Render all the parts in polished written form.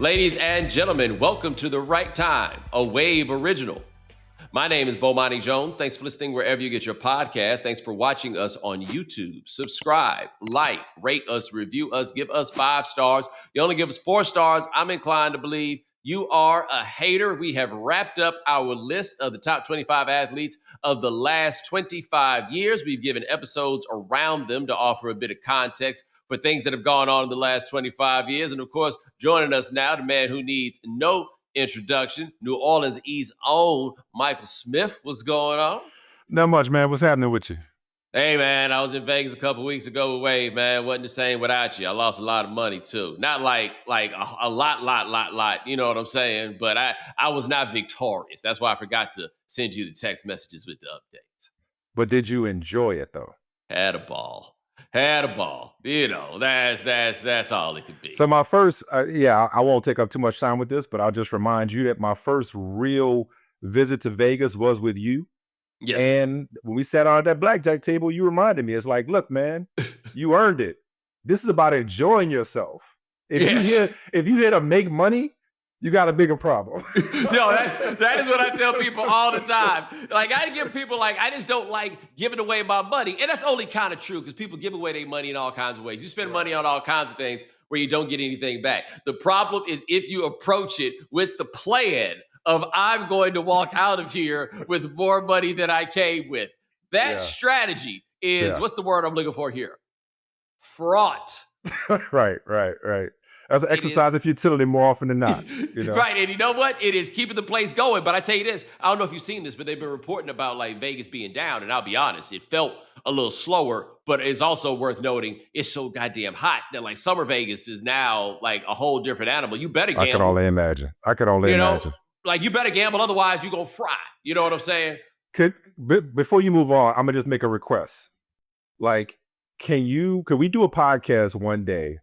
Ladies and gentlemen, welcome to The Right Time, a Wave original. My name is Bomani Jones. Thanks for listening wherever you get your podcast. Thanks for watching us on YouTube. Subscribe, like, rate us, review us, give us 5 stars. You only give us 4 stars. I'm inclined to believe you are a hater. We have wrapped up our list of the top 25 athletes of the last 25 years. We've given episodes around them to offer a bit of context for things that have gone on in the last 25 years. And of course, joining us now, the man who needs no introduction, New Orleans East own Michael Smith. What's going on? Not much, man. What's happening with you? Hey, man, I was in Vegas a couple weeks ago with Wade, man. Wasn't the same without you. I lost a lot of money, too. Not like a lot. You know what I'm saying? But I was not victorious. That's why I forgot to send you the text messages with the updates. But did you enjoy it, though? Had a ball. You know, that's all it could be. So my first, I won't take up too much time with this, but I'll just remind you that my first real visit to Vegas was with you. Yes. And when we sat on at that blackjack table, you reminded me, it's like, look, man, you earned it. This is about enjoying yourself. If you here to make money, you got a bigger problem. Yo, that is what I tell people all the time. Like, I give people, I just don't like giving away my money. And that's only kind of true because people give away their money in all kinds of ways. You spend money on all kinds of things where you don't get anything back. The problem is if you approach it with the plan of I'm going to walk out of here with more money than I came with. That strategy is, what's the word I'm looking for here? Fraught. Right. That's an exercise of futility more often than not. You know? Right, and you know what? It is keeping the place going. But I tell you this, I don't know if you've seen this, but they've been reporting about Vegas being down. And I'll be honest, it felt a little slower, but it's also worth noting it's so goddamn hot that summer Vegas is now a whole different animal. You better gamble. I could only imagine. You better gamble, otherwise you're going to fry. You know what I'm saying? Before you move on, I'm going to just make a request. Could we do a podcast one day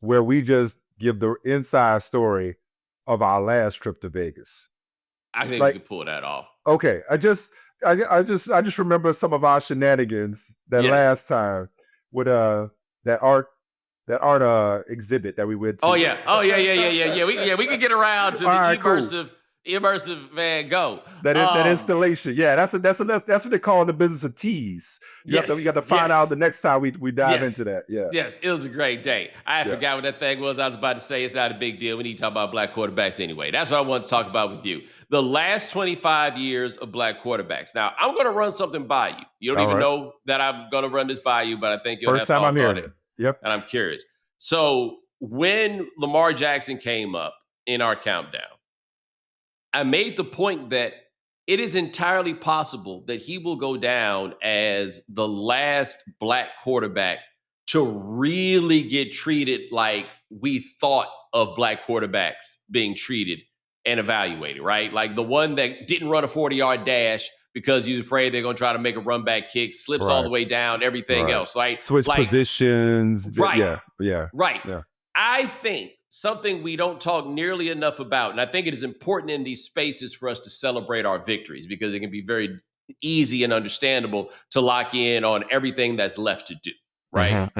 where we just give the inside story of our last trip to Vegas? I think we could pull that off. Okay. I just remember some of our shenanigans last time with that art exhibit that we went to. Oh yeah. We could get around to the immersive Van Gogh. That installation. Yeah, that's what they call in the business of tease. You got to find out the next time we dive into that. Yeah. Yes, it was a great day. I forgot what that thing was. I was about to say it's not a big deal. We need to talk about black quarterbacks anyway. That's what I wanted to talk about with you. The last 25 years of black quarterbacks. Now, I'm going to run something by you. You don't even know that I'm going to run this by you, but I think you'll have thoughts on it. Yep. And I'm curious. So when Lamar Jackson came up in our countdown, I made the point that it is entirely possible that he will go down as the last black quarterback to really get treated like we thought of black quarterbacks being treated and evaluated, right? Like the one that didn't run a 40-yard dash because he was afraid they're going to try to make a run back kick, slips all the way down, everything else, right? Switch positions. Right. Yeah. Right. Yeah. I think something we don't talk nearly enough about, and I think it is important in these spaces for us to celebrate our victories because it can be very easy and understandable to lock in on everything that's left to do, right?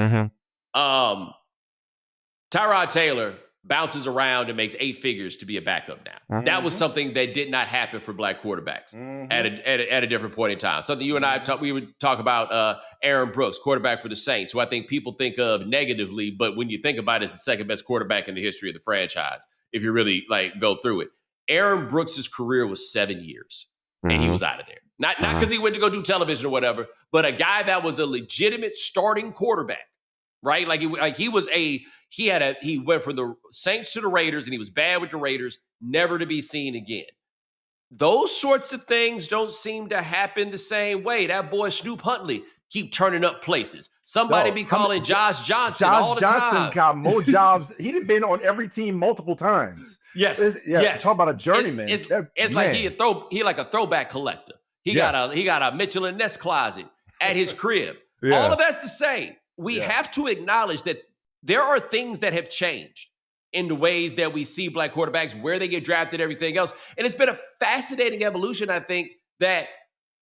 Tyrod Taylor bounces around and makes 8 figures to be a backup now. That was something that did not happen for black quarterbacks at a different point in time. Something you and I we would talk about Aaron Brooks, quarterback for the Saints, who I think people think of negatively, but when you think about it, it's the second best quarterback in the history of the franchise, if you really go through it. Aaron Brooks' career was 7 years, and he was out of there. Not because he went to go do television or whatever, but a guy that was a legitimate starting quarterback, right? He went from the Saints to the Raiders, and he was bad with the Raiders, never to be seen again. Those sorts of things don't seem to happen the same way. That boy Snoop Huntley keep turning up places. Somebody be calling Josh Johnson all the time. Josh Johnson got more jobs. He'd been on every team multiple times. Yes. Talk about a journeyman. It's like he like a throwback collector. He got a Mitchell and Ness closet at his crib. All of that's to say, we have to acknowledge that there are things that have changed in the ways that we see black quarterbacks, where they get drafted, everything else. And it's been a fascinating evolution, I think, that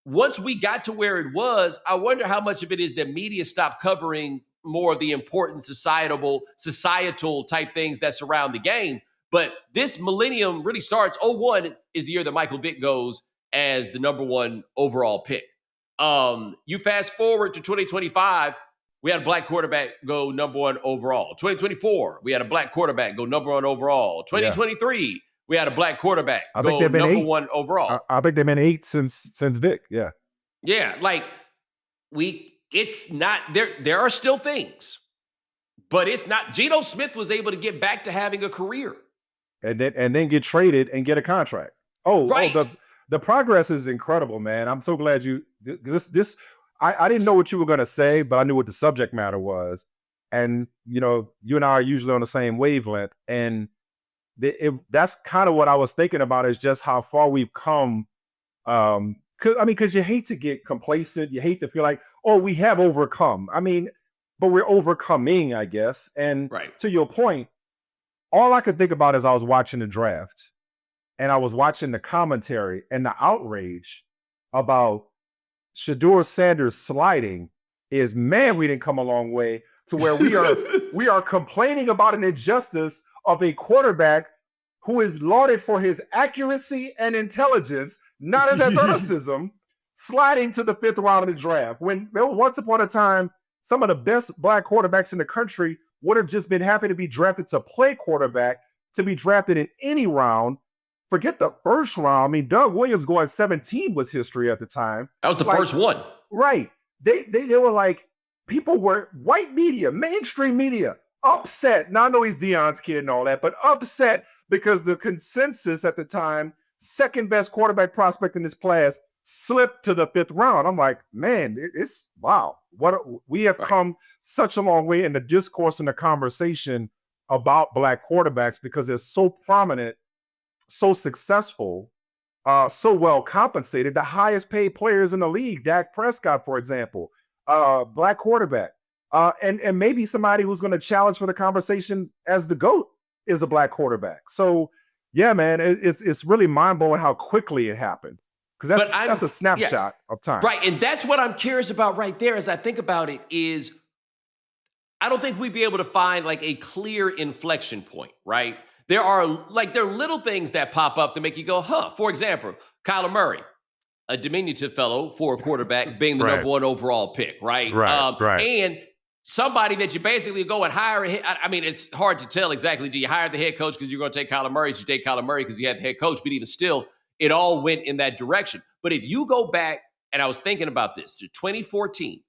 once we got to where it was, I wonder how much of it is that media stopped covering more of the important societal type things that surround the game. But this millennium really starts. 01 is the year that Michael Vick goes as the number 1 overall pick. You fast forward to 2025, we had a black quarterback go number 1 overall. 2024, we had a black quarterback go number 1 overall. 2023, we had a black quarterback go number 1 overall. I think they've been 8 since Vic. Yeah. Yeah, like it's not there. There are still things, but it's not. Geno Smith was able to get back to having a career, and then get traded and get a contract. The progress is incredible, man. I'm so glad I didn't know what you were going to say, but I knew what the subject matter was. And, you and I are usually on the same wavelength. And that's kind of what I was thinking about, is just how far we've come. Because you hate to get complacent. You hate to feel like, oh, we have overcome. But we're overcoming, I guess. And to your point, all I could think about as I was watching the draft, and I was watching the commentary and the outrage about Shedeur Sanders sliding, is, man, we didn't come a long way to where we are complaining about an injustice of a quarterback who is lauded for his accuracy and intelligence, not his athleticism, sliding to the 5th round of the draft. When once upon a time, some of the best black quarterbacks in the country would have just been happy to be drafted to play quarterback, to be drafted in any round. Forget the first round. Doug Williams going 17 was history at the time. That was the first one. Right. They were like, people were, white media, mainstream media, upset. Now I know he's Deion's kid and all that, but upset because the consensus at the time, second best quarterback prospect in this class, slipped to the 5th round. I'm like, man, it's wow. We have come such a long way in the discourse and the conversation about black quarterbacks, because they're so prominent, so successful, so well compensated. The highest paid players in the league, Dak Prescott, for example, black quarterback, and maybe somebody who's going to challenge for the conversation as the GOAT is a black quarterback. So yeah, man, it's really mind blowing how quickly it happened, because that's a snapshot of time, right? And that's what I'm curious about right there. As I think about it, is I don't think we'd be able to find like a clear inflection point, right? There are little things that pop up to make you go, huh? For example, Kyler Murray, a diminutive fellow for a quarterback, being the number 1 overall pick, right? And somebody that you basically go and hire. It's hard to tell exactly. Do you hire the head coach because you're going to take Kyler Murray? Did you take Kyler Murray because you had the head coach? But even still, it all went in that direction. But if you go back, and I was thinking about this, to 2014,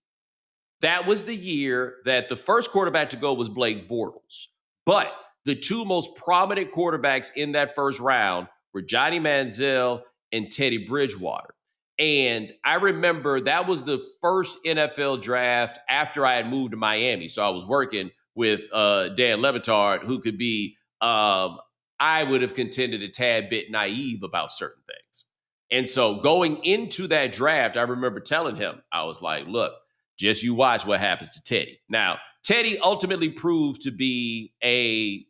that was the year that the first quarterback to go was Blake Bortles. But the 2 most prominent quarterbacks in that first round were Johnny Manziel and Teddy Bridgewater. And I remember that was the first NFL draft after I had moved to Miami. So I was working with Dan Levitard, who could be, I would have contended, a tad bit naive about certain things. And so going into that draft, I remember telling him, I was like, look, just you watch what happens to Teddy. Now, Teddy ultimately proved to be a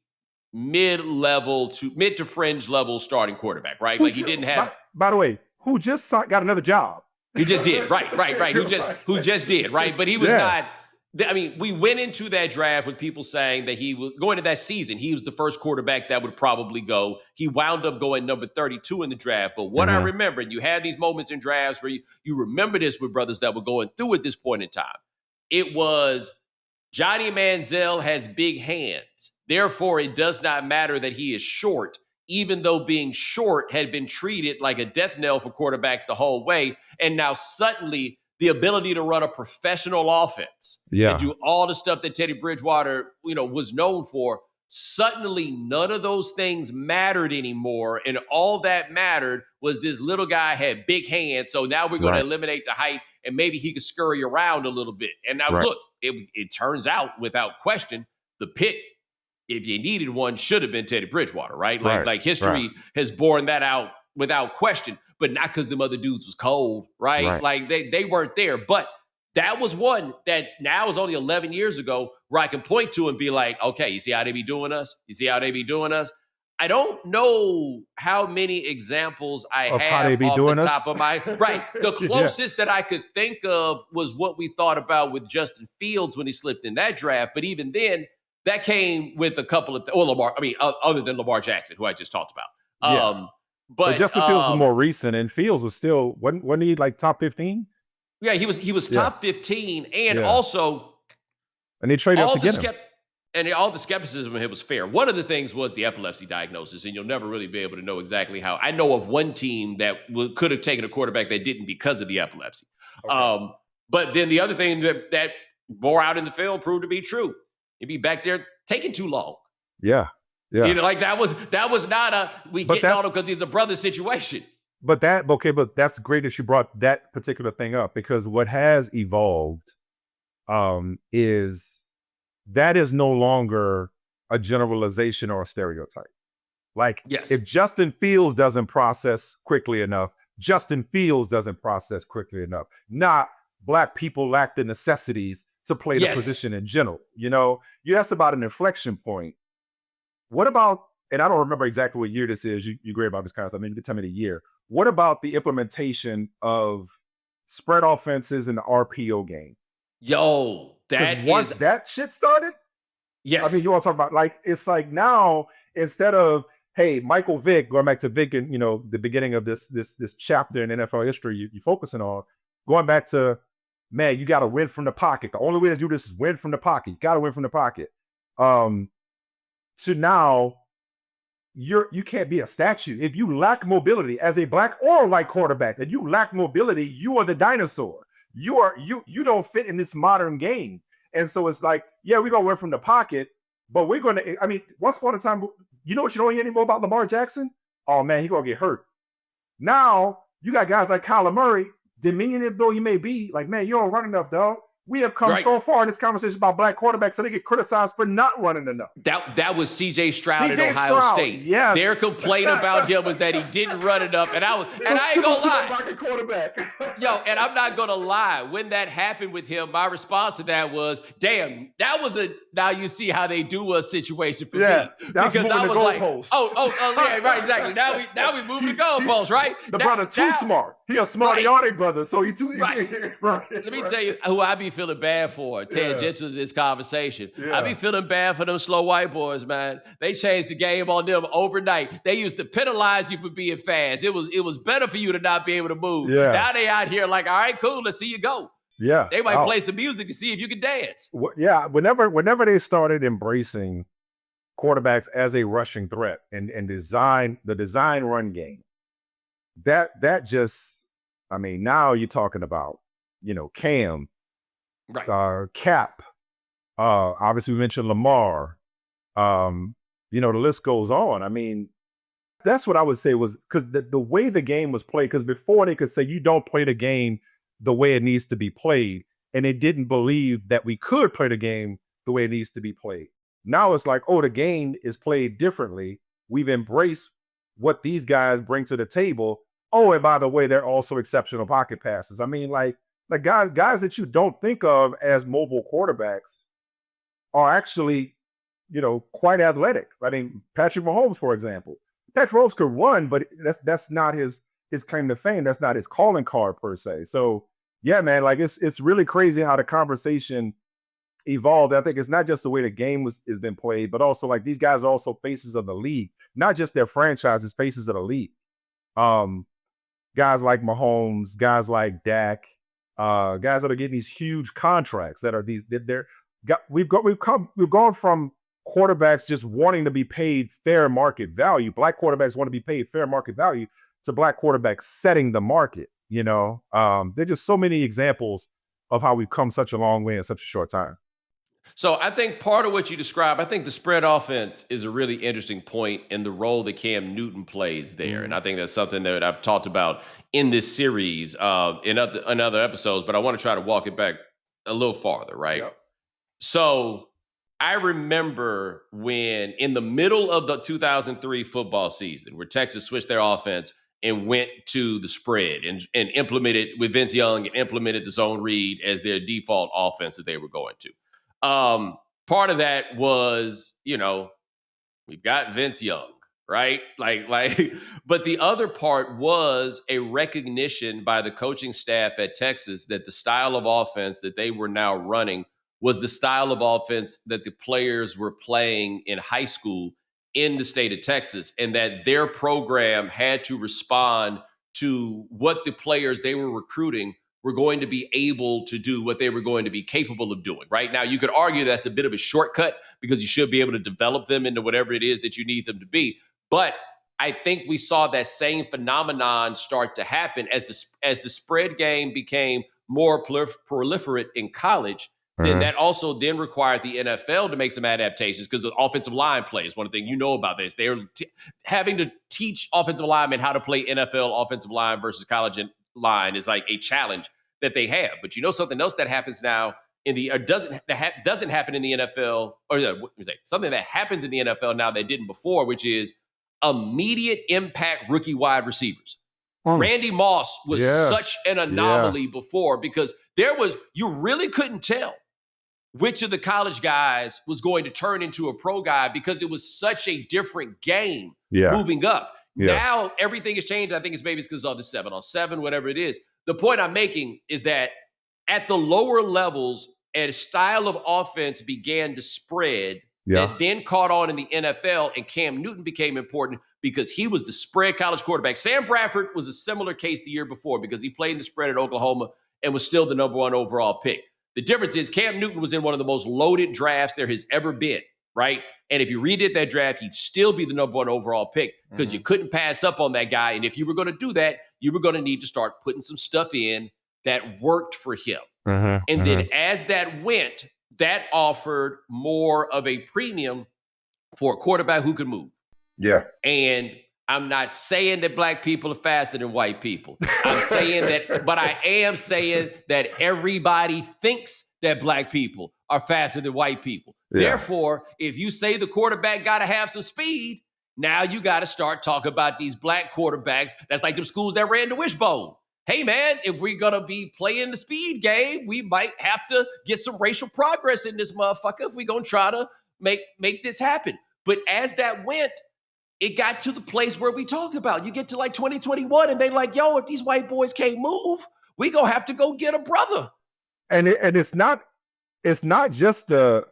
mid to fringe level starting quarterback, right? Like, he didn't have. By the way, who just got another job? He just did, right. Who just did, right? But he was not. We went into that draft with people saying that he was going to that season. He was the first quarterback that would probably go. He wound up going number 32 in the draft. But what I remember, and you have these moments in drafts where you remember this with brothers that were going through at this point in time. It was Johnny Manziel has big hands. Therefore, it does not matter that he is short, even though being short had been treated like a death knell for quarterbacks the whole way. And now suddenly the ability to run a professional offense and do all the stuff that Teddy Bridgewater, was known for, suddenly none of those things mattered anymore. And all that mattered was this little guy had big hands. So now we're going to eliminate the height, and maybe he could scurry around a little bit. And now look, it turns out without question, the pick, if you needed one, should have been Teddy Bridgewater, right? Like history has borne that out without question, but not because them other dudes was cold, right? Like they weren't there. But that was one that now is only 11 years ago where I can point to and be like, okay, you see how they be doing us? You see how they be doing us? I don't know how many examples I have how they be off doing the us? top of my The closest that I could think of was what we thought about with Justin Fields when he slipped in that draft. But even then, that came with a couple of Lamar. I mean, other than Lamar Jackson, who I just talked about. Yeah. But Justin Fields is more recent, and Fields was still wasn't he like top 15? Yeah, he was top 15, and also, and they traded up to get him. And all the skepticism of it was fair. One of the things was the epilepsy diagnosis, and you'll never really be able to know exactly how. I know of one team that could have taken a quarterback that didn't because of the epilepsy. Okay. But then the other thing that bore out in the film proved to be true. He'd be back there taking too long. Yeah. Yeah. You know, like that was not a get on him because he's a brother situation. But that's great that you brought that particular thing up, because what has evolved is that is no longer a generalization or a stereotype. Like, if Justin Fields doesn't process quickly enough, Justin Fields doesn't process quickly enough. Not Black people lack the necessities to play the position in general. You know, you asked about an inflection point. What about, and I don't remember exactly what year this is. You're great about this kind of stuff. Maybe you can tell me the year. What about the implementation of spread offenses in the RPO game? Yo, once that shit started, I mean, you want to talk about, like, it's like now, instead of, hey, Michael Vick, going back to Vick and, you know, the beginning of this chapter in NFL history you're focusing on, going back to, man, you got to win from the pocket. The only way to do this is win from the pocket. You got to win from the pocket. To now, you can't be a statue. If you lack mobility as a Black or white quarterback, and you lack mobility, you are the dinosaur. You don't fit in this modern game. And so it's like, yeah, we're gonna win from the pocket, but we're gonna, I mean, once upon a time, you know what you don't hear anymore about Lamar Jackson? Oh man, he gonna get hurt. Now you got guys like Kyler Murray, diminutive though he may be, like, man, you don't run enough, dog. We have come so far in this conversation about Black quarterbacks, so they get criticized for not running enough. That was C.J. Stroud at Ohio State. Yes. Their complaint about him was that he didn't run enough, and I ain't gonna lie. Quarterback. Yo, and I'm not gonna lie. When that happened with him, my response to that was, "Damn, that was a now you see how they do a situation for me." That's because I was like, yeah, right, exactly. Now we moving the goalposts, right? The brother too smart. He a smarty brother, so he too right. Let me tell you who I be feeling bad for, tangential to this conversation. I be feeling bad for them slow white boys, man. They changed the game on them overnight. They used to penalize you for being fast. It was better for you to not be able to move. Now they out here like, all right, cool, let's see you go. Yeah. They might play some music to see if you can dance. Yeah, whenever they started embracing quarterbacks as a rushing threat and design run game, that just, I mean, now you're talking about, you know, Cam, Cap, obviously we mentioned Lamar, you know, the list goes on. I mean, that's what I would say was, because the way the game was played, because before they could say you don't play the game the way it needs to be played, and they didn't believe that we could play the game the way it needs to be played. Now it's like, oh, the game is played differently. We've embraced what these guys bring to the table. Oh, and by the way, they're also exceptional pocket passes. I mean, like guys that you don't think of as mobile quarterbacks are actually, you know, quite athletic. I mean, Patrick Mahomes, for example. Patrick Mahomes could run, but that's not his claim to fame. That's not his calling card per se. So yeah, man, like it's really crazy how the conversation evolved. I think it's not just the way the game has been played, but also like these guys are also faces of the league, not just their franchises, faces of the league. Guys like Mahomes, guys like Dak, guys that are getting these huge contracts that are we've gone from quarterbacks just wanting to be paid fair market value. Black quarterbacks want to be paid fair market value to Black quarterbacks setting the market. You know, there's just so many examples of how we've come such a long way in such a short time. So I think part of what you describe, I think the spread offense is a really interesting point in the role that Cam Newton plays there. And I think that's something that I've talked about in this series in other episodes, but I want to try to walk it back a little farther, right? Yep. So I remember when in the middle of the 2003 football season where Texas switched their offense and went to the spread and implemented with Vince Young and implemented the zone read as their default offense that they were going to. Part of that was, you know, we've got Vince Young, right? But the other part was a recognition by the coaching staff at Texas that the style of offense that they were now running was the style of offense that the players were playing in high school in the state of Texas, and that their program had to respond to what the players they were recruiting were going to be able to do, what they were going to be capable of doing. Right now, you could argue that's a bit of a shortcut because you should be able to develop them into whatever it is that you need them to be. But I think we saw that same phenomenon start to happen as the spread game became more proliferate in college. Then that also then required the NFL to make some adaptations because the offensive line plays. One thing you know about this, they're having to teach offensive linemen how to play NFL offensive line versus college line is like a challenge that they have. But you know something else that happens now doesn't happen in the NFL, or let me say something that happens in the NFL now that didn't before, which is immediate impact rookie wide receivers. Randy Moss was such an anomaly before because you really couldn't tell which of the college guys was going to turn into a pro guy because it was such a different game moving up. Now everything has changed. I think it's because of the 7-on-7, whatever it is. The point I'm making is that at the lower levels, a style of offense began to spread that then caught on in the NFL, and Cam Newton became important because he was the spread college quarterback. Sam Bradford was a similar case the year before because he played in the spread at Oklahoma and was still the number 1 overall pick. The difference is Cam Newton was in one of the most loaded drafts there has ever been, right? And if you redid that draft, he'd still be the number 1 overall pick because you couldn't pass up on that guy. And if you were going to do that, you were going to need to start putting some stuff in that worked for him. And then as that went, that offered more of a premium for a quarterback who could move. And I'm not saying that black people are faster than white people. I'm saying that, but I am saying that everybody thinks that black people are faster than white people. Therefore, if you say the quarterback got to have some speed, now you got to start talking about these black quarterbacks. That's like them schools that ran the wishbone. Hey, man, if we're going to be playing the speed game, we might have to get some racial progress in this motherfucker if we're going to try to make this happen. But as that went, it got to the place where we talked about. You get to like 2021 and they like, yo, if these white boys can't move, we going to have to go get a brother. And it's not just the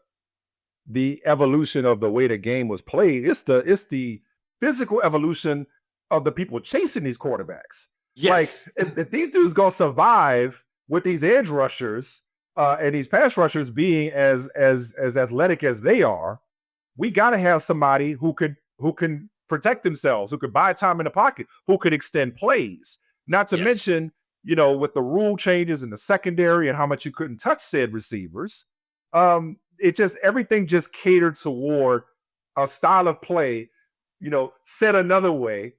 evolution of the way the game was played. It's the physical evolution of the people chasing these quarterbacks. Yes. Like if these dudes gonna survive with these edge rushers and these pass rushers being as athletic as they are, we got to have somebody who can protect themselves, who could buy time in the pocket, who could extend plays. Not to mention, with the rule changes in the secondary and how much you couldn't touch said receivers, everything just catered toward a style of play, said another way,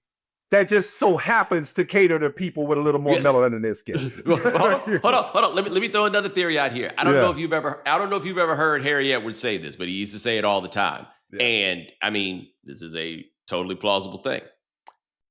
that just so happens to cater to people with a little more melanin in their skin. Hold on. Let me throw another theory out here. I don't know if you've ever heard Harry Edwards say this, but he used to say it all the time. And I mean, this is a totally plausible thing.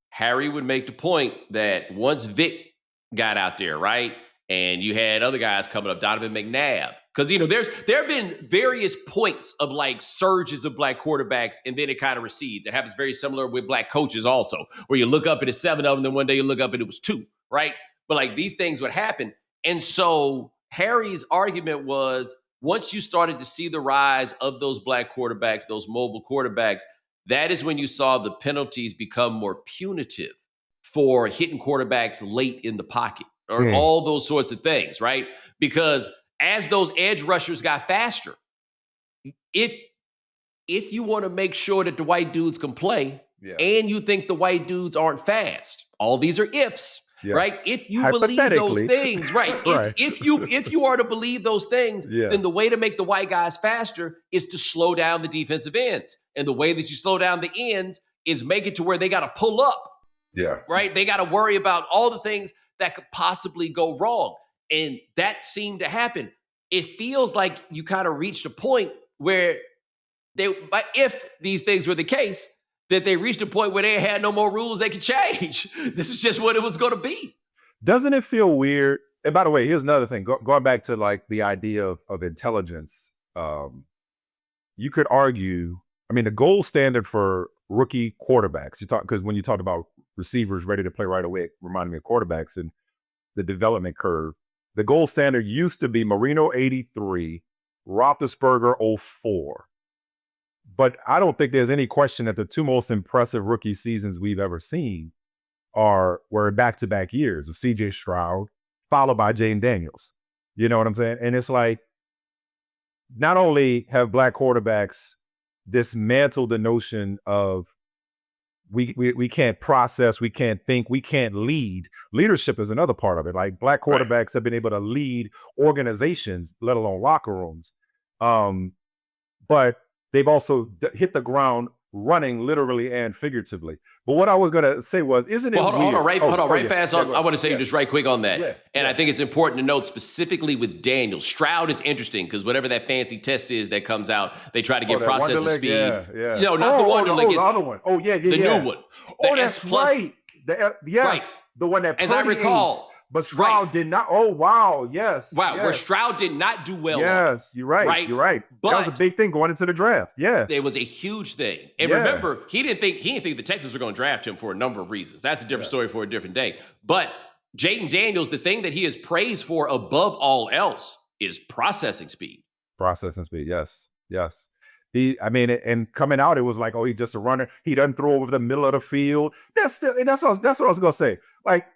Harry would make the point that once Vick got out there, right, and you had other guys coming up, Donovan McNabb, because there have been various points of like surges of black quarterbacks, and then it kind of recedes. It happens very similar with black coaches also, where you look up and it's 7 of them, then one day you look up and it was 2, right? But like these things would happen, and so Harry's argument was once you started to see the rise of those black quarterbacks, those mobile quarterbacks, that is when you saw the penalties become more punitive for hitting quarterbacks late in the pocket or all those sorts of things, right? Because as those edge rushers got faster, if you want to make sure that the white dudes can play and you think the white dudes aren't fast, all these are ifs, right? If you believe those things, right? If you are to believe those things, then the way to make the white guys faster is to slow down the defensive ends. And the way that you slow down the ends is make it to where they got to pull up. Right? They got to worry about all the things that could possibly go wrong. And that seemed to happen. It feels like you kind of reached a point where if these things were the case, that they reached a point where they had no more rules they could change. This is just what it was going to be. Doesn't it feel weird? And by the way, here's another thing. Going back to like the idea of intelligence, you could argue, the gold standard for rookie quarterbacks, because when you talked about receivers ready to play right away, it reminded me of quarterbacks and the development curve. The gold standard used to be Marino 83 Roethlisberger 04. But I don't think there's any question that the two most impressive rookie seasons we've ever seen were back-to-back years of C.J. Stroud, followed by Jaden Daniels. You know what I'm saying? And it's like, not only have black quarterbacks dismantled the notion of we can't process, we can't think, we can't lead. Leadership is another part of it. Like black quarterbacks have been able to lead organizations, let alone locker rooms. But they've also hit the ground running literally and figuratively. But what I was going to say was, isn't it weird? Hold on, fast. I want to say just right quick on that. Yeah. I think it's important to note specifically with Daniel. Stroud is interesting because whatever that fancy test is that comes out, they try to get processing speed. Yeah. No, not the Wonderlic. The other one. Oh, yeah. The new one. Oh, that's right. The one that as I recall. But Stroud did not. Oh, wow. Yes. Wow. Yes. Where Stroud did not do well. Yes, you're right. You're right. But that was a big thing going into the draft. Yeah. It was a huge thing. And remember, he didn't think the Texans were going to draft him for a number of reasons. That's a different story for a different day. But Jaden Daniels, the thing that he is praised for above all else is processing speed. Processing speed. Yes. And coming out, it was like, oh, he's just a runner. He doesn't throw over the middle of the field. That's what I was going to say. Like,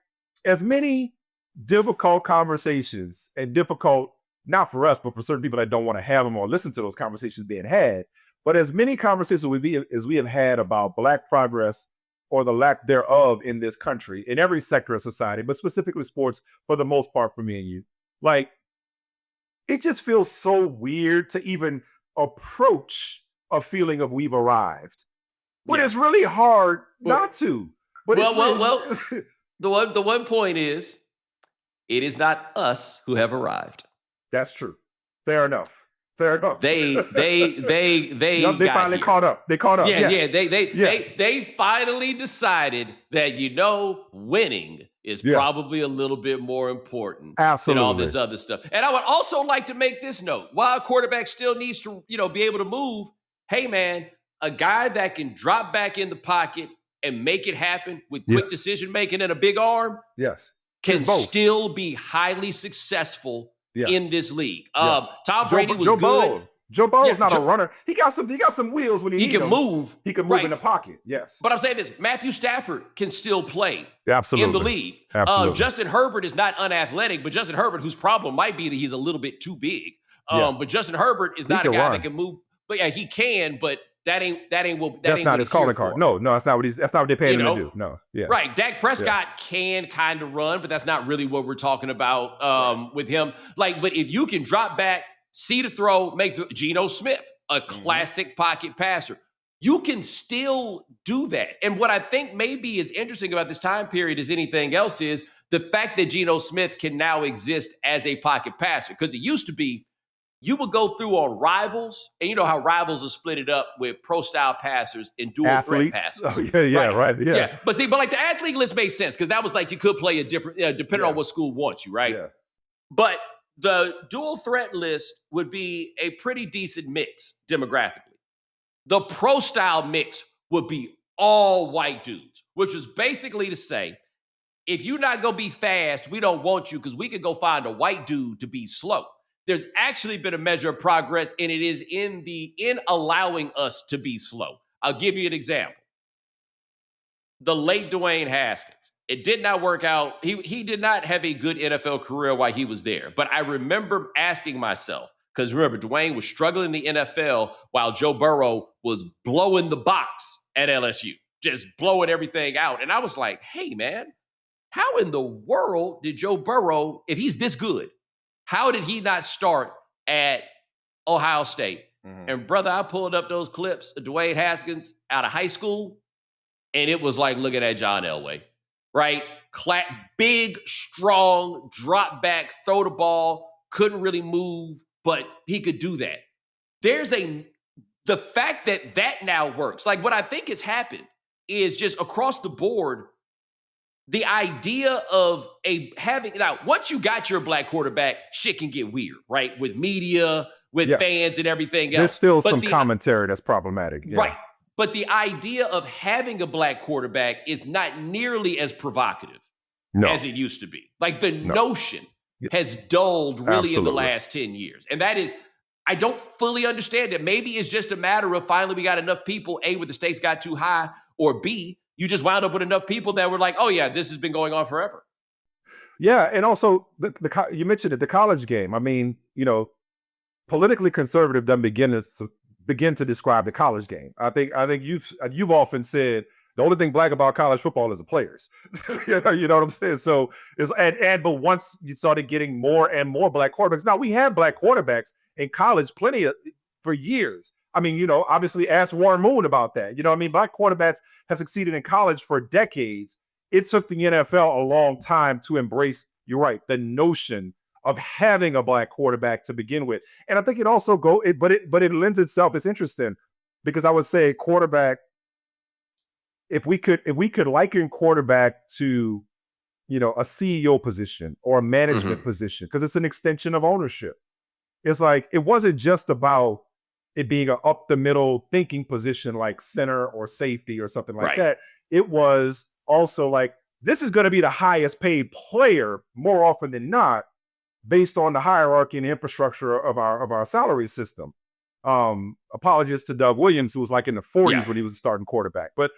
as many difficult conversations and difficult, not for us, but for certain people that don't want to have them or listen to those conversations being had, but as many conversations as we have had about black progress or the lack thereof in this country, in every sector of society, but specifically sports for the most part for me and you, like, it just feels so weird to even approach a feeling of we've arrived. But it's really hard not to. But the one point is, it is not us who have arrived. That's true. Fair enough. They finally caught up. They caught up. They finally decided that winning is probably a little bit more important than all this other stuff. And I would also like to make this note: while a quarterback still needs to be able to move, hey man, a guy that can drop back in the pocket and make it happen with quick decision making and a big arm, can still be highly successful in this league. Tom Brady was good. Joe Burrow's not a runner. He got some wheels when he can move. He can move in the pocket. Yes. But I'm saying this: Matthew Stafford can still play in the league. Absolutely. Justin Herbert is not unathletic, but Justin Herbert, whose problem might be that he's a little bit too big. But Justin Herbert is not a guy that can move. But he can. But that ain't that's not his calling card. No, that's not what they paid him to do. No. Yeah. Right. Dak Prescott can kind of run, but that's not really what we're talking about with him. Like, but if you can drop back, see the throw, Geno Smith, a classic pocket passer, you can still do that. And what I think maybe is interesting about this time period as anything else is the fact that Geno Smith can now exist as a pocket passer. Because it used to be, you would go through on Rivals, and you know how Rivals are split it up with pro-style passers and dual threat passers. Oh, right. But like the athlete list made sense because that was like you could play a different, depending on what school wants you, right? Yeah. But the dual threat list would be a pretty decent mix demographically. The pro-style mix would be all white dudes, which was basically to say, if you're not going to be fast, we don't want you because we could go find a white dude to be slow. There's actually been a measure of progress, and it is in allowing us to be slow. I'll give you an example. The late Dwayne Haskins. It did not work out. He did not have a good NFL career while he was there. But I remember asking myself, because remember, Dwayne was struggling in the NFL while Joe Burrow was blowing the box at LSU, just blowing everything out. And I was like, hey, man, how in the world did Joe Burrow, if he's this good, how did he not start at Ohio State? And brother, I pulled up those clips of Dwayne Haskins out of high school, and it was like looking at John Elway, right? Big, strong, drop back, throw the ball, couldn't really move, but he could do that. The fact that now works, like what I think has happened is just across the board, the idea of once you got your black quarterback, shit can get weird, right? With media, with fans and everything else. There's still some commentary that's problematic. Yeah. Right. But the idea of having a black quarterback is not nearly as provocative as it used to be. Like the notion has dulled really in the last 10 years. And that is, I don't fully understand it. Maybe it's just a matter of finally we got enough people, A, where the stakes got too high, or B, you just wound up with enough people that were like, oh yeah, this has been going on forever. Yeah, and also you mentioned it, the college game. I mean, politically conservative doesn't begin to describe the college game. I think you've often said the only thing black about college football is the players. You know what I'm saying? So but once you started getting more and more black quarterbacks, now we had black quarterbacks in college for years. I mean, obviously ask Warren Moon about that. Black quarterbacks have succeeded in college for decades. It took the NFL a long time to embrace, you're right, the notion of having a black quarterback to begin with. And I think it also but it lends itself, it's interesting because I would say quarterback, if we could liken quarterback to, a CEO position or a management position, because it's an extension of ownership. It's like, it wasn't just about it being an up the middle thinking position like center or safety or something like that. It was also like, this is going to be the highest paid player more often than not, based on the hierarchy and the infrastructure of our salary system. Apologies to Doug Williams, who was like in the 40s when he was a starting quarterback. But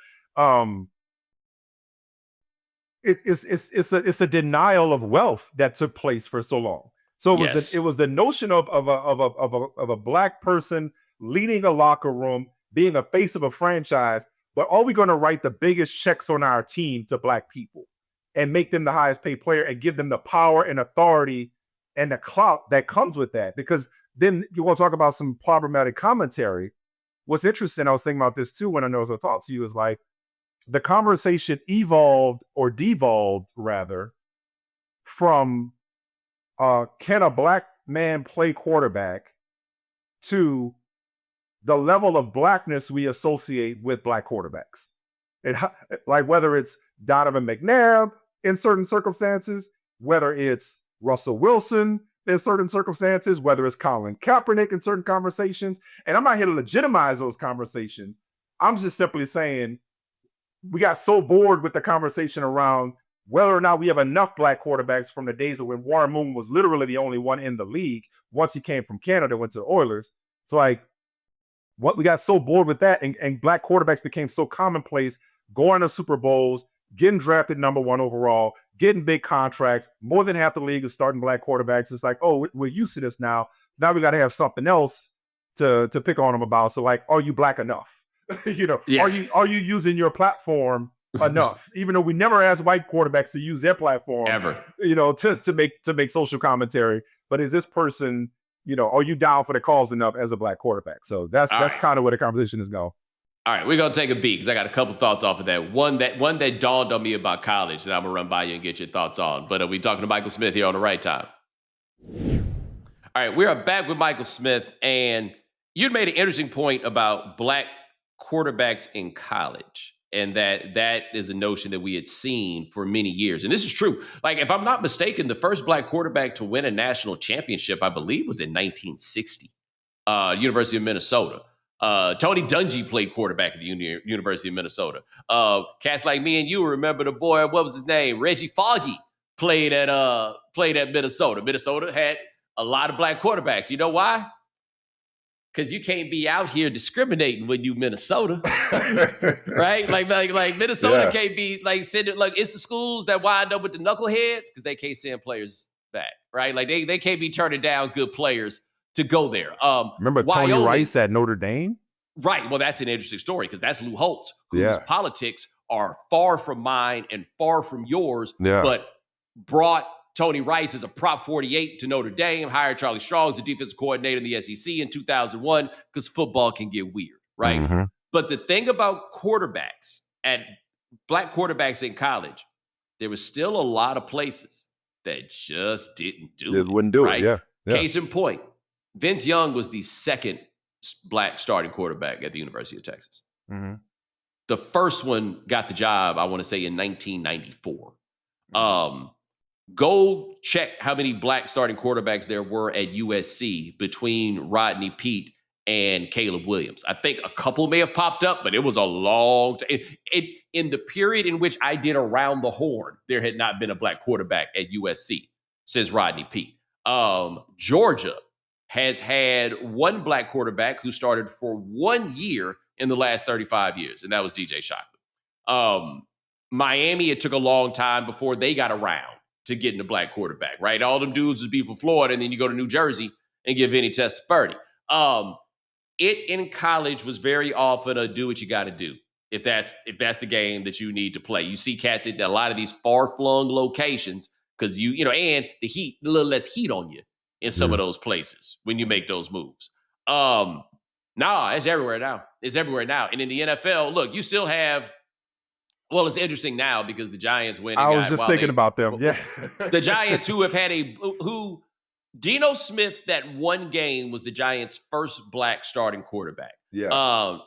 it's a denial of wealth that took place for so long. So it was the notion of a black person leading a locker room, being a face of a franchise. But are we going to write the biggest checks on our team to black people and make them the highest paid player and give them the power and authority and the clout that comes with that? Because then you want to talk about some problematic commentary. What's interesting, I was thinking about this too when I know I talked to you, is like the conversation evolved or devolved rather from can a black man play quarterback to the level of blackness we associate with black quarterbacks. And like whether it's Donovan McNabb in certain circumstances, whether it's Russell Wilson in certain circumstances, whether it's Colin Kaepernick in certain conversations. And I'm not here to legitimize those conversations. I'm just simply saying we got so bored with the conversation around whether or not we have enough black quarterbacks from the days of when Warren Moon was literally the only one in the league once he came from Canada, went to the Oilers. So like, what we got so bored with that, and black quarterbacks became so commonplace, going to Super Bowls, getting drafted number 1 overall, getting big contracts. More than half the league is starting black quarterbacks. It's like, oh, we're used to this now. So now we got to have something else to pick on them about. So like, are you black enough? Are you using your platform enough? Even though we never asked white quarterbacks to use their platform ever, to make social commentary. But is this person, are you down for the cause enough as a black quarterback? So that's kind of where the conversation is going. All right, we're gonna take a beat because I got a couple thoughts off of that. One that dawned on me about college that I'm gonna run by you and get your thoughts on. But we talking to Michael Smith here on the Right Time. All right, we are back with Michael Smith, and you'd made an interesting point about black quarterbacks in college, and that is a notion that we had seen for many years. And this is true. Like, if I'm not mistaken, the first black quarterback to win a national championship, I believe, was in 1960, University of Minnesota. Tony Dungy played quarterback at the University of Minnesota. Cats like me and you remember the boy, what was his name? Reggie Foggy played at Minnesota. Minnesota had a lot of black quarterbacks. You know why? Because you can't be out here discriminating when you Minnesota, right? Like Minnesota can't be like sending, like, it's the schools that wind up with the knuckleheads because they can't send players back, right? Like they can't be turning down good players to go there. Remember Tony Rice at Notre Dame? Right. Well, that's an interesting story because that's Lou Holtz, whose politics are far from mine and far from yours, but brought Tony Rice as a Prop 48 to Notre Dame, hired Charlie Strong as the defensive coordinator in the SEC in 2001 because football can get weird, right? Mm-hmm. But the thing about quarterbacks, and black quarterbacks in college, there was still a lot of places that just didn't do it. Wouldn't do it, yeah. Case in point, Vince Young was the second black starting quarterback at the University of Texas. Mm-hmm. The first one got the job, I want to say, in 1994. Mm-hmm. Go check how many black starting quarterbacks there were at USC between Rodney Peete and Caleb Williams. I think a couple may have popped up, but it was a long time. In the period in which I did Around the Horn, there had not been a black quarterback at USC since Rodney Peete. Georgia has had one black quarterback who started for 1 year in the last 35 years, and that was DJ Shockley. Miami, it took a long time before they got around to getting a black quarterback, right? All them dudes would be from Florida, and then you go to New Jersey and give any test 30. It in college was very often a do what you got to do. If that's the game that you need to play. You see cats at a lot of these far-flung locations because and the heat, a little less heat on you in some of those places when you make those moves. It's everywhere now. It's everywhere now. And in the NFL, look, you still have, well, it's interesting now because the Giants win. I was just thinking about them. Yeah. The Giants who have had Geno Smith, that one game was the Giants' first black starting quarterback. Yeah.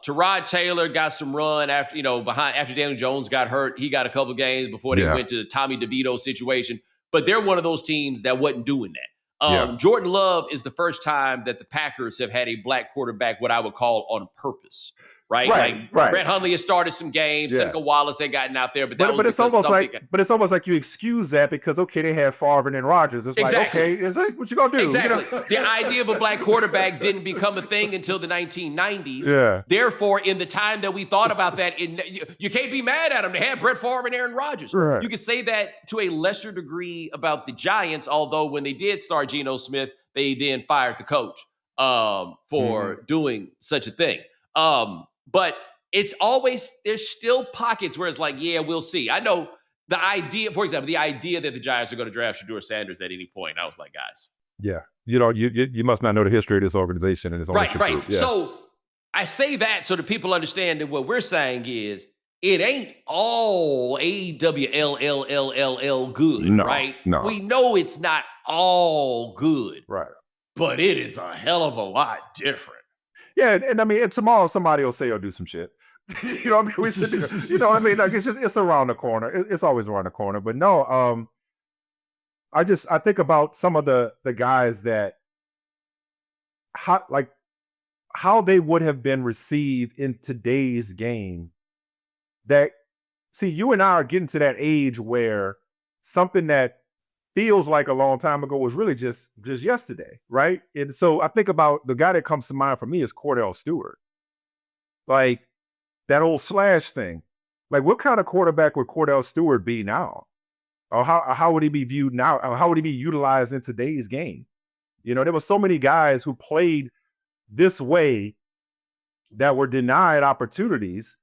Tyrod Taylor got some run after Daniel Jones got hurt. He got a couple games before they went to the Tommy DeVito situation. But they're one of those teams that wasn't doing that. Jordan Love is the first time that the Packers have had a black quarterback, what I would call on purpose. Right. Brett Hundley has started some games. Seneca Wallace had gotten out there, but it's almost like you excuse that because they had Favre and then Rodgers. It's like, okay, is that what you gonna do? Exactly. The idea of a black quarterback didn't become a thing until the 1990s. Yeah. Therefore, in the time that we thought about that, you can't be mad at them. They had Brett Favre and Aaron Rodgers. Right. You could say that to a lesser degree about the Giants, although when they did start Geno Smith, they then fired the coach for doing such a thing. But it's always, there's still pockets where it's like, yeah, we'll see. I know the idea, for example, that the Giants are going to draft Shedeur Sanders at any point. I was like, guys. Yeah. You must not know the history of this organization and its ownership group. Yeah. So I say that so that people understand that what we're saying is it ain't all AWLLLL good, right? No. We know it's not all good. Right. But it is a hell of a lot different. Yeah, and tomorrow somebody will say or do some shit. You know what I mean? Like it's around the corner. It's always around the corner. But no, I think about some of the guys that how they would have been received in today's game. That you and I are getting to that age where something that feels like a long time ago was really just yesterday, right? And so I think about the guy that comes to mind for me is Kordell Stewart. Like that old slash thing. Like what kind of quarterback would Kordell Stewart be now? Or how would he be viewed now? Or how would he be utilized in today's game? There were so many guys who played this way that were denied opportunities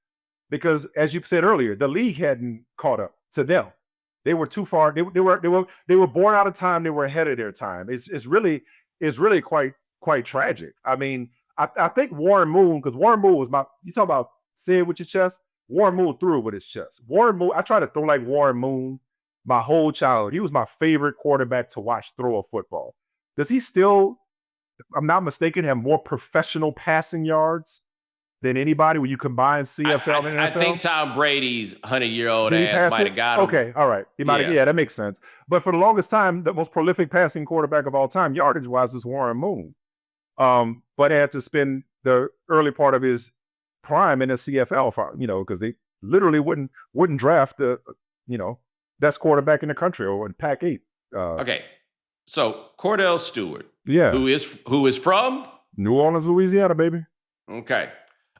because, as you said earlier, the league hadn't caught up to them. They were too far. They were born out of time. They were ahead of their time. It's really quite tragic. I mean, I think Warren Moon, because Warren Moon was you talk about say it with your chest. Warren Moon threw it with his chest. Warren Moon, I tried to throw like Warren Moon my whole childhood. He was my favorite quarterback to watch throw a football. Does he still, I'm not mistaken, have more professional passing yards than anybody when you combine CFL and NFL? I think Tom Brady's 100-year-old ass might have got him. Okay, all right. He might have, yeah, that makes sense. But for the longest time, the most prolific passing quarterback of all time, yardage-wise, was Warren Moon. But had to spend the early part of his prime in the CFL, because they literally wouldn't draft the, best quarterback in the country or in Pac-8. Okay, so Kordell Stewart, yeah, who is from New Orleans, Louisiana, baby. Okay.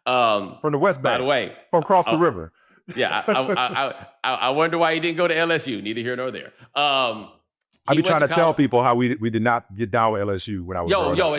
From the West Bank. By the way. From across the river. Yeah. I wonder why he didn't go to LSU. Neither here nor there. I be trying to tell people how we did not get down with LSU when I was growing up.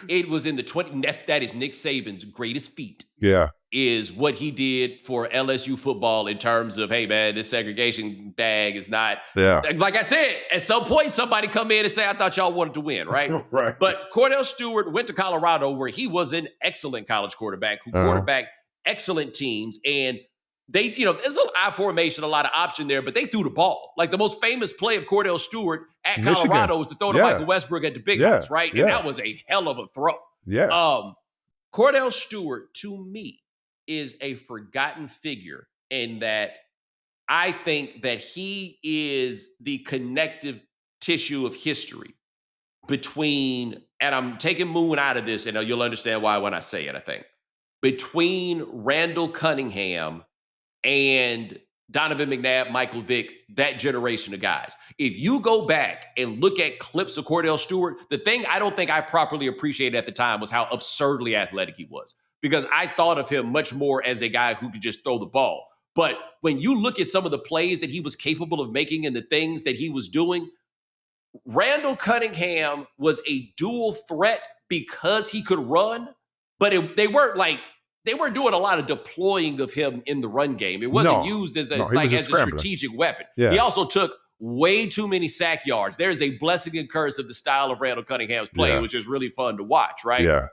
It was in the 20s. That is Nick Saban's greatest feat. Yeah. Is what he did for LSU football in terms of, hey man, this segregation bag is not. Yeah. Like I said, at some point somebody come in and say, I thought y'all wanted to win, right? Right. But Kordell Stewart went to Colorado where he was an excellent college quarterback who quarterbacked excellent teams. And they, there's an I formation, a lot of option there, but they threw the ball. Like the most famous play of Kordell Stewart at Colorado was to throw to Michael Westbrook at the big house, right? And that was a hell of a throw. Yeah. Kordell Stewart, to me, is a forgotten figure in that I think that he is the connective tissue of history between, and I'm taking Moon out of this, and you'll understand why when I say it, I think, between Randall Cunningham and Donovan McNabb, Michael Vick, that generation of guys. If you go back and look at clips of Kordell Stewart, the thing I don't think I properly appreciated at the time was how absurdly athletic he was. Because I thought of him much more as a guy who could just throw the ball. But when you look at some of the plays that he was capable of making and the things that he was doing, Randall Cunningham was a dual threat because he could run, but they weren't doing a lot of deploying of him in the run game. It wasn't used as a strategic weapon. Yeah. He also took way too many sack yards. There is a blessing and curse of the style of Randall Cunningham's play, which is really fun to watch, right? Yeah.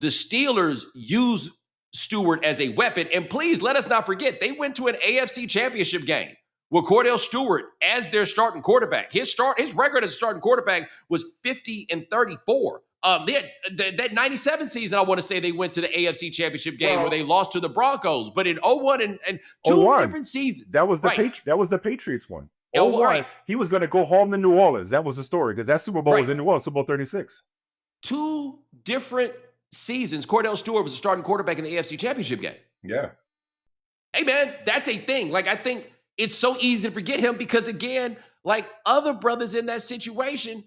The Steelers use Stewart as a weapon, and please let us not forget, they went to an AFC championship game with Kordell Stewart as their starting quarterback. His record as a starting quarterback was 50-34. That 97 season, I want to say they went to the AFC championship game where they lost to the Broncos. But in 01 and two different seasons. That was the Patriots one. 01, he was going to go home to New Orleans. That was the story because that Super Bowl was in New Orleans, Super Bowl 36. Two different seasons, Kordell Stewart was a starting quarterback in the AFC championship game. Yeah. Hey, man, that's a thing. Like, I think it's so easy to forget him because, again, like other brothers in that situation,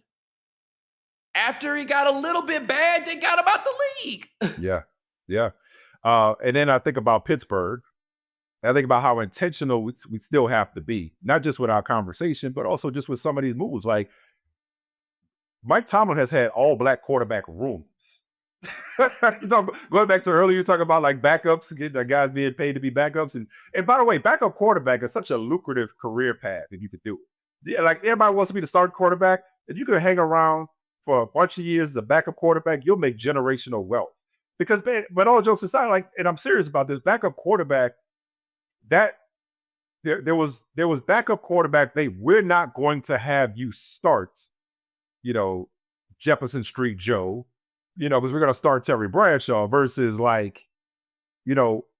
after he got a little bit bad, they got him out the league. Yeah. And then I think about Pittsburgh. I think about how intentional we still have to be, not just with our conversation, but also just with some of these moves. Like, Mike Tomlin has had all black quarterback rooms. Going back to earlier, you talking about like backups, getting the guys being paid to be backups. And by the way, backup quarterback is such a lucrative career path that you could do. Yeah, like everybody wants to be the starting quarterback. If you could hang around for a bunch of years as a backup quarterback, you'll make generational wealth. Because, but all jokes aside, like, and I'm serious about this, backup quarterback, that there was backup quarterback. We're not going to have you start, Jefferson Street Joe, because we're going to start Terry Bradshaw versus like,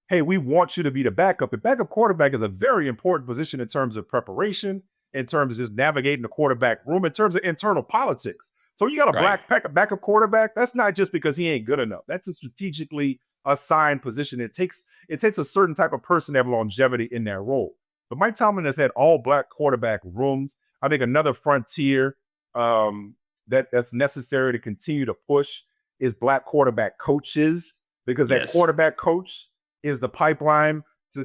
hey, we want you to be the backup. The backup quarterback is a very important position in terms of preparation, in terms of just navigating the quarterback room, in terms of internal politics. So you got a black backup quarterback. That's not just because he ain't good enough. That's a strategically assigned position. It takes a certain type of person to have longevity in that role. But Mike Tomlin has had all black quarterback rooms. I think another frontier that's necessary to continue to push is black quarterback coaches, because that quarterback coach is the pipeline. So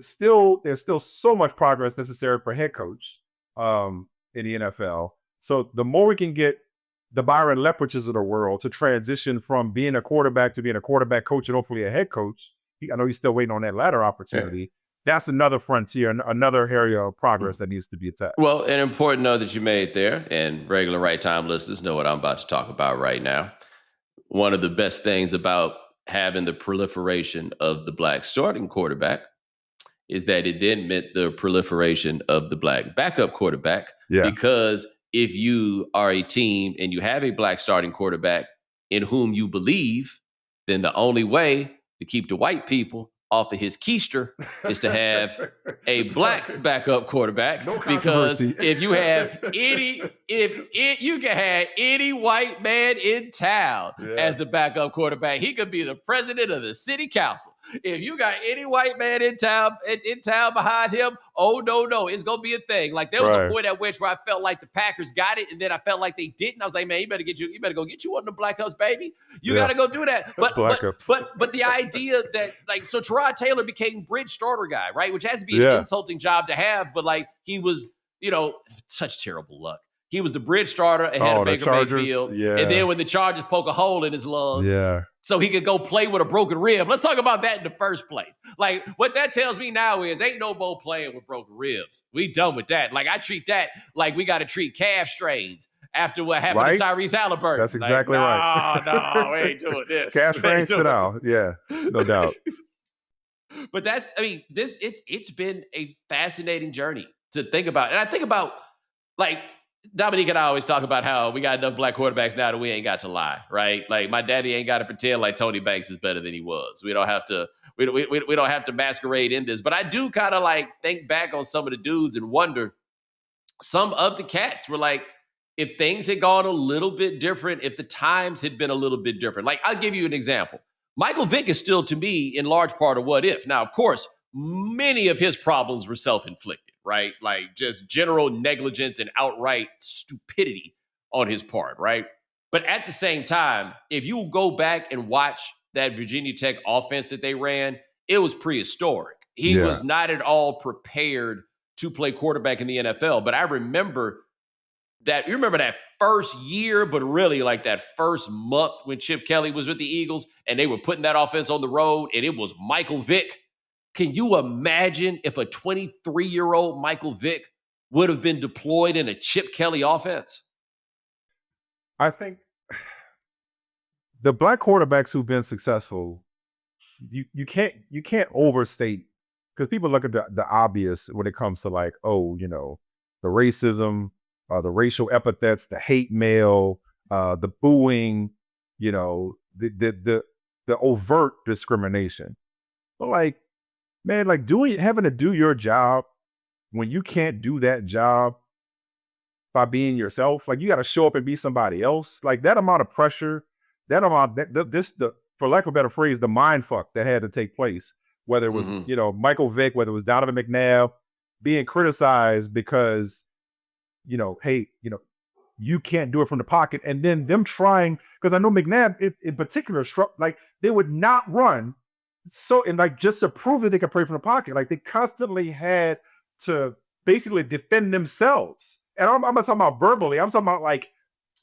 there's still so much progress necessary for head coach in the NFL. So the more we can get the Byron Leftwiches of the world to transition from being a quarterback to being a quarterback coach and hopefully a head coach, I know he's still waiting on that latter opportunity. Yeah. That's another frontier, another area of progress that needs to be attacked. Well, an important note that you made there, and regular Right Time listeners know what I'm about to talk about right now. One of the best things about having the proliferation of the black starting quarterback is that it then meant the proliferation of the black backup quarterback. Yeah. Because if you are a team and you have a black starting quarterback in whom you believe, then the only way to keep the white people off of his keister is to have a black backup quarterback. No because if you have you can have any white man in town as the backup quarterback, he could be the president of the city council. If you got any white man in town behind him, oh no, it's gonna be a thing. Like there was a point at which where I felt like the Packers got it, and then I felt like they didn't. I was like, man, you better go get you one of the black ups, baby. You gotta go do that. But the idea that like so Terod Taylor became bridge starter guy, right? Which has to be an insulting job to have, but like he was, such terrible luck. He was the bridge starter ahead of Baker Mayfield. Yeah. And then when the Chargers poke a hole in his lung, so he could go play with a broken rib. Let's talk about that in the first place. Like, what that tells me now is ain't no more playing with broken ribs. We done with that. Like, I treat that like we got to treat calf strains after what happened to Tyrese Halliburton. That's exactly right. No, we ain't doing this. Calf strains, sit down. Yeah, no doubt. But it's been a fascinating journey to think about. And I think about, like, Dominique and I always talk about how we got enough black quarterbacks now that we ain't got to lie, right? Like my daddy ain't got to pretend like Tony Banks is better than he was. We don't have to masquerade in this. But I do kind of like think back on some of the dudes and wonder, some of the cats were like, if things had gone a little bit different, if the times had been a little bit different. Like I'll give you an example. Michael Vick is still, to me, in large part, a what if. Now, of course, many of his problems were self-inflicted, right? Like just general negligence and outright stupidity on his part, right? But at the same time, if you go back and watch that Virginia Tech offense that they ran, it was prehistoric. He Yeah. was not at all prepared to play quarterback in the NFL. But I remember that, you remember that first year, but really like that first month when Chip Kelly was with the Eagles and they were putting that offense on the road and it was Michael Vick. Can you imagine if a 23-year-old Michael Vick would have been deployed in a Chip Kelly offense? I think the black quarterbacks who've been successful, you can't overstate, because people look at the obvious when it comes to like, oh, the racism, the racial epithets, the hate mail, the booing, the overt discrimination. But like, man, like having to do your job when you can't do that job by being yourself, like you got to show up and be somebody else. Like that amount of pressure, that amount, for lack of a better phrase, the mind fuck that had to take place. Whether it was, Michael Vick, whether it was Donovan McNabb being criticized because, hey, you can't do it from the pocket, and then them trying, because I know McNabb in particular struck, like they would not run. So, and like just to prove that they could play from the pocket, like they constantly had to basically defend themselves. And I'm not talking about verbally. I'm talking about like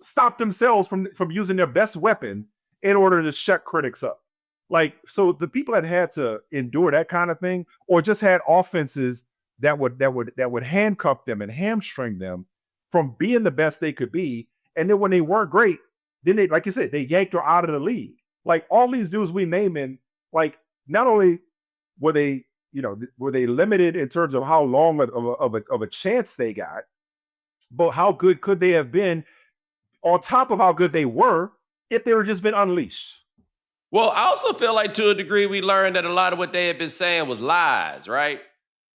stop themselves from using their best weapon in order to shut critics up. Like, so the people that had to endure that kind of thing, or just had offenses that would handcuff them and hamstring them from being the best they could be. And then when they weren't great, then they, like you said, they yanked her out of the league. Like all these dudes we naming, like not only were they limited in terms of how long of a chance they got, but how good could they have been on top of how good they were if they were just been unleashed? Well, I also feel like to a degree we learned that a lot of what they had been saying was lies, right?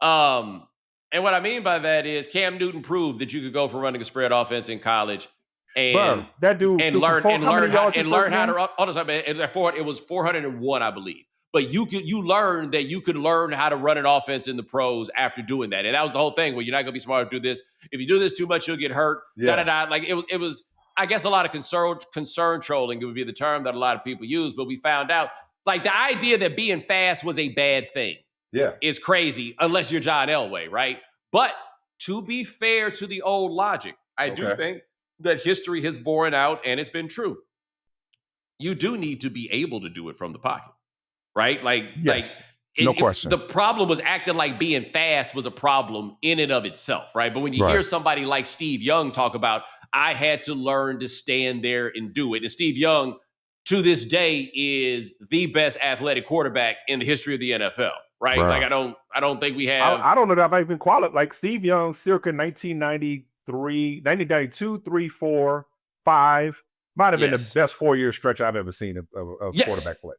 And what I mean by that is Cam Newton proved that you could go from running a spread offense in college and that dude and learn how to hold on, man. It was 401, I believe. But you learned that you could learn how to run an offense in the pros after doing that. And that was the whole thing. Well, you're not gonna be smart to do this. If you do this too much, you'll get hurt. Yeah. Like it was I guess a lot of concern trolling would be the term that a lot of people use, but we found out like the idea that being fast was a bad thing is crazy unless you're John Elway, right? But to be fair to the old logic, I do think that history has borne out and it's been true. You do need to be able to do it from the pocket, right? No question. The problem was acting like being fast was a problem in and of itself, right? But when you hear somebody like Steve Young talk about, I had to learn to stand there and do it. And Steve Young, to this day, is the best athletic quarterback in the history of the NFL, right? Bro. Like I don't think we have. I don't know that I've even qualified. Like Steve Young, circa 1993, 1992, 3, 4, 5, might have been the best 4-year stretch I've ever seen of quarterback play.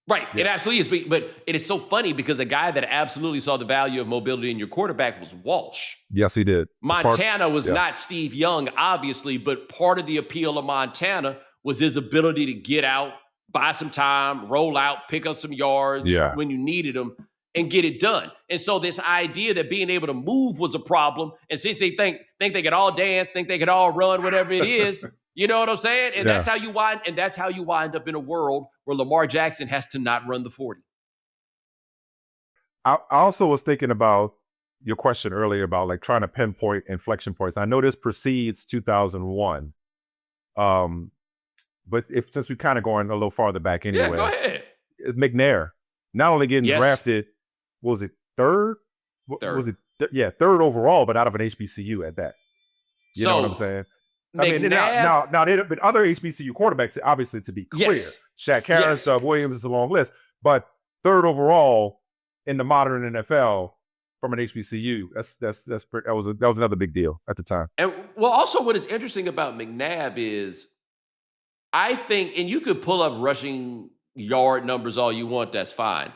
Right, it absolutely is. But it is so funny because a guy that absolutely saw the value of mobility in your quarterback was Walsh. Yes, he did. Montana was not Steve Young, obviously, but part of the appeal of Montana was his ability to get out, buy some time, roll out, pick up some yards when you needed them, and get it done. And so this idea that being able to move was a problem, and since they think they could all dance, think they could all run, whatever it is, you know what I'm saying? And that's how you wind up in a world where Lamar Jackson has to not run the 40. I also was thinking about your question earlier about like trying to pinpoint inflection points. I know this precedes 2001. But since we're kind of going a little farther back anyway. Yeah, go ahead. McNair, not only getting drafted, what was it, third? Was it third overall, but out of an HBCU at that. You know what I'm saying? I mean, now there have been other HBCU quarterbacks, obviously, to be clear. Shaq Harris, Doug Williams is a long list, but third overall in the modern NFL from an HBCU, that was another big deal at the time. And well, also what is interesting about McNabb is, I think, and you could pull up rushing yard numbers all you want, that's fine.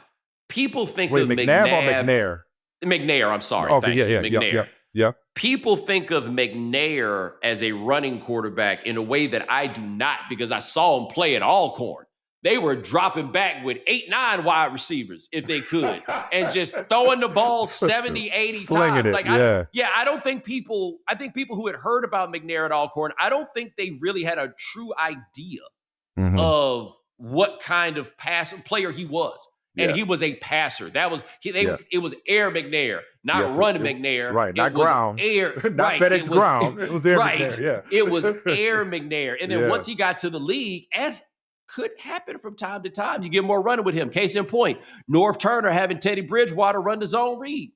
People think of McNabb or McNair? McNair, I'm sorry. Okay, McNair. Yeah. People think of McNair as a running quarterback in a way that I do not, because I saw him play at Alcorn. they were dropping back with 8-9 wide receivers if they could and just throwing the ball 70, 80 Slinging times. it, Like, I don't think people who had heard about McNair at Alcorn, I don't think they really had a true idea of what kind of player he was. And he was a passer. That was it was Air McNair, not Run McNair. Right, not ground. Air, not right, FedEx ground. It was Air McNair, yeah. It was Air McNair. And then once he got to the league, as could happen from time to time, you get more running with him. Case in point, North Turner having Teddy Bridgewater run the zone read.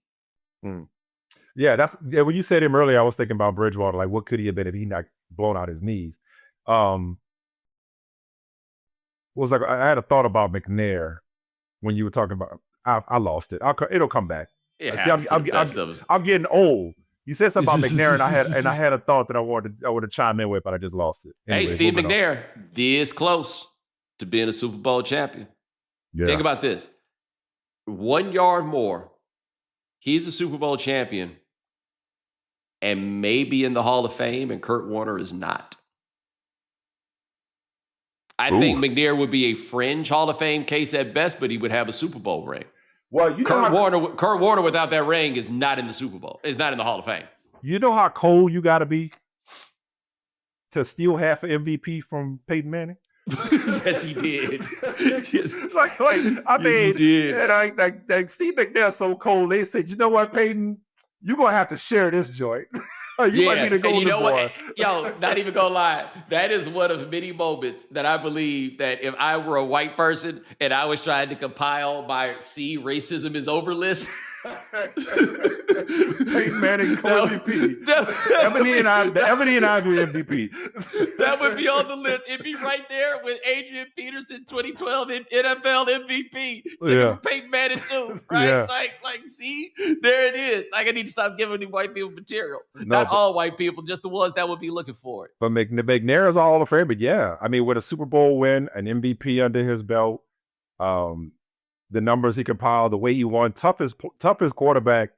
Yeah, when you said him earlier, I was thinking about Bridgewater. Like, what could he have been if he not blown out his knees? I had a thought about McNair when you were talking about. I lost it. It'll come back. I'm getting old. You said something about McNair, and I had a thought that I wanted to chime in with, but I just lost it. Anyway, hey, Steve McNair, this close to being a Super Bowl champion. Yeah. Think about this. 1 yard more, he's a Super Bowl champion, and maybe in the Hall of Fame, and Kurt Warner is not. I think McNair would be a fringe Hall of Fame case at best, but he would have a Super Bowl ring. Well, Kurt Warner without that ring is not in the Super Bowl. Is not in the Hall of Fame. You know how cold you got to be to steal half an MVP from Peyton Manning? Yes, he did. I mean, and Steve McNair so cold. They said, you know what, Peyton, you're gonna have to share this joint. Might be the golden boy. Yo, not even gonna lie, that is one of many moments that I believe that if I were a white person and I was trying to compile my racism is over list. Peyton Manning co-MVP. The Ebony and Ivory MVP. That would be on the list. It'd be right there with Adrian Peterson, 2012 NFL MVP. Peyton Manning too, right? Yeah. Like, see, there it is. Like, I need to stop giving these white people material. Not all white people, just the ones that would be looking for it. But McNair is all afraid. But yeah, I mean, with a Super Bowl win, an MVP under his belt, the numbers he compiled, the way he won, toughest quarterback.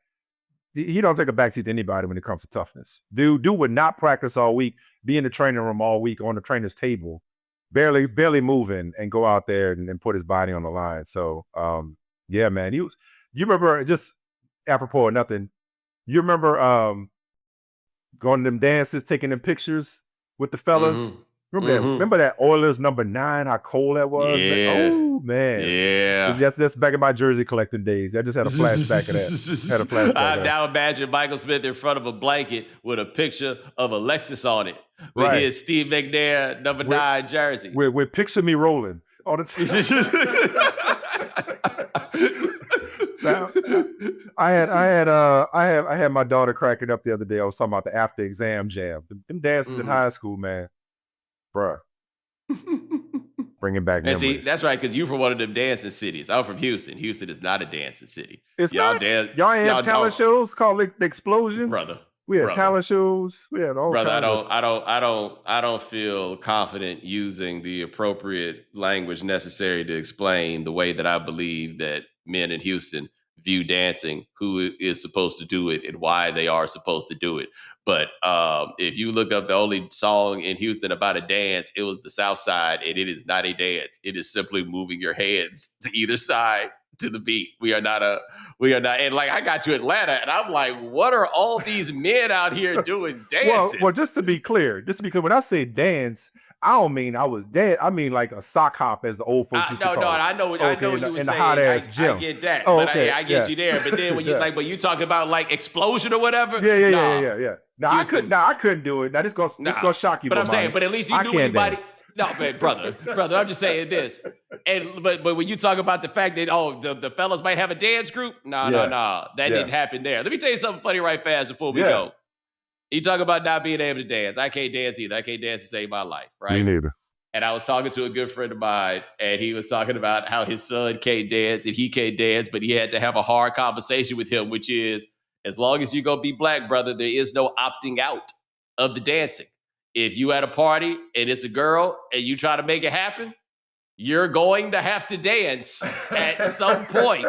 He don't take a backseat to anybody when it comes to toughness. Dude would not practice all week, be in the training room all week on the trainer's table, barely moving, and go out there and put his body on the line. So, yeah, man. You remember, just apropos of nothing, you remember going to them dances, taking them pictures with the fellas? Remember that Oilers number 9, how cold that was? Yeah. Oh, man. Yeah. That's back in my jersey collecting days. I just had a flashback of that. I now imagine Michael Smith in front of a blanket with a picture of Alexis on it with his Steve McNair number 9 jersey. With Picture Me Rolling all the time. Now, I had my daughter cracking up the other day. I was talking about the after exam jam. Them dances in high school, man. Bruh. Bringing back memories. See, that's right, because you from one of them dancing cities. I'm from Houston. Houston is not a dancing city. It's not. Y'all ain't have talent shows called The Explosion? Brother. We had talent shows. We had all kinds of... I don't feel confident using the appropriate language necessary to explain the way that I believe that men in Houston view dancing, who is supposed to do it, and why they are supposed to do it. But if you look up the only song in Houston about a dance, it was the South Side, and it is not a dance. It is simply moving your hands to either side to the beat. We are not. And like, I got to Atlanta, and I'm like, what are all these men out here doing dancing? Well, just to be clear, when I say dance, I don't mean I was dead. I mean like a sock hop, as the old folks used to call it. I know what you were saying. In the hot ass gym. I get that. I get you there. But then when you talk about like explosion or whatever. Yeah. Now I couldn't do it. Now this gonna shock you. But I'm saying, but at least you knew anybody. No, man, brother, I'm just saying this. And but when you talk about the fact that the fellas might have a dance group, no, that didn't happen there. Let me tell you something funny right fast before we go. You talk about not being able to dance. I can't dance either. I can't dance to save my life, right? Me neither. And I was talking to a good friend of mine, and he was talking about how his son can't dance and he can't dance, but he had to have a hard conversation with him, which is, as long as you're going to be black, brother, there is no opting out of the dancing. If you at a party and it's a girl and you try to make it happen, you're going to have to dance at some point.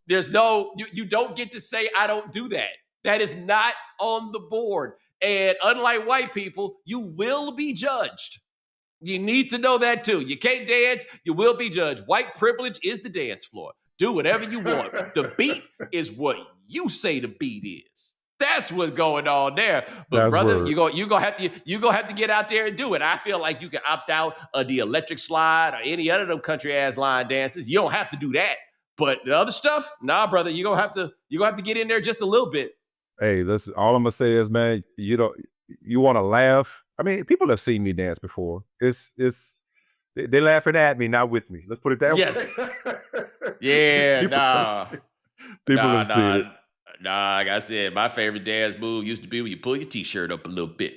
There's you don't get to say, I don't do that. That is not on the board. And unlike white people, you will be judged. You need to know that too. You can't dance, you will be judged. White privilege is the dance floor. Do whatever you want. The beat is what you say the beat is. That's what's going on there. But That's brother, word. you gonna have to get out there and do it. I feel like you can opt out of the electric slide or any other of them country ass line dances. You don't have to do that. But the other stuff, nah, brother, you're gonna have to get in there just a little bit. Hey, listen, all I'm gonna say is, man, you want to laugh. I mean, people have seen me dance before. They laughing at me, not with me. Let's put it that Yes. way. Yeah, People have seen it. Nah, like I said, my favorite dance move used to be when you pull your t-shirt up a little bit.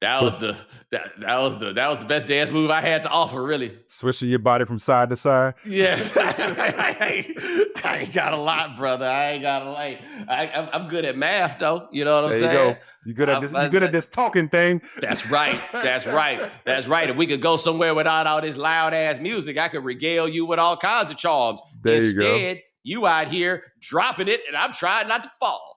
That was the best dance move I had to offer, really. Switching your body from side to side. Yeah, I ain't got a lot, brother. I ain't got a lot. I'm good at math, though. You know what I'm saying? There you go. You good at this? You good at this talking thing? That's right. That's right. That's right. If we could go somewhere without all this loud ass music, I could regale you with all kinds of charms. Instead, you out here dropping it, and I'm trying not to fall.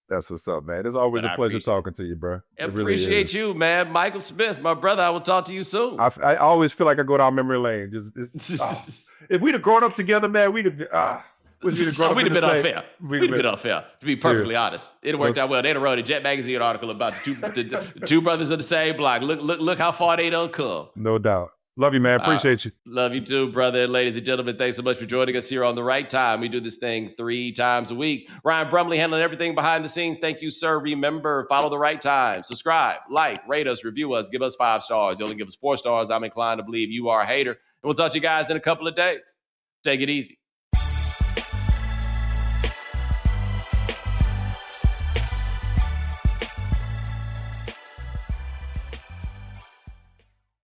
That's what's up, man. It's always a pleasure talking to you, bro. Appreciate you, man. Michael Smith, my brother. I will talk to you soon. I always feel like I go down memory lane. If we'd have grown up together, man, we'd have been unfair. We'd have been unfair, to be perfectly honest. It worked out well. They'd have wrote a Jet Magazine article about the two brothers of the same block. Look how far they done come. No doubt. Love you, man. Appreciate you. Love you too, brother. And ladies and gentlemen, thanks so much for joining us here on The Right Time. We do this thing 3 times a week. Ryan Brumley handling everything behind the scenes. Thank you, sir. Remember, follow The Right Time. Subscribe, like, rate us, review us, give us 5 stars. You only give us 4 stars, I'm inclined to believe you are a hater. And we'll talk to you guys in a couple of days. Take it easy.